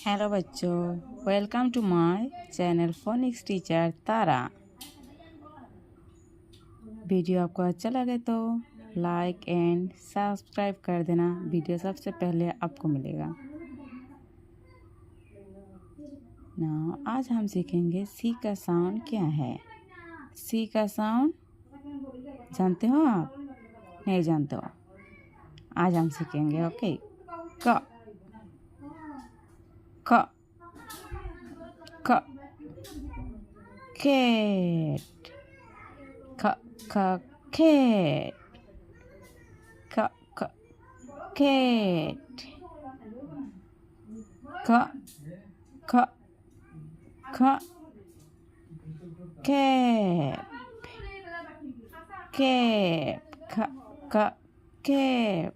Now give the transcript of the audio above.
Hello बच्चों, welcome to my channel phonics teacher Tara. Video आपको अच्छा लगे तो लाइक एंड सब्सक्राइब कर देना। वीडियो सबसे पहले आपको मिलेगा ना। आज हम सीखेंगे सी का साउंड क्या है। सी का साउंड जानते हो आप? नहीं जानते हो? आज हम सीखेंगे। ओके, क क क कैट, क क कैट, क क कैट, क क क कैप, कैप, क क कैप,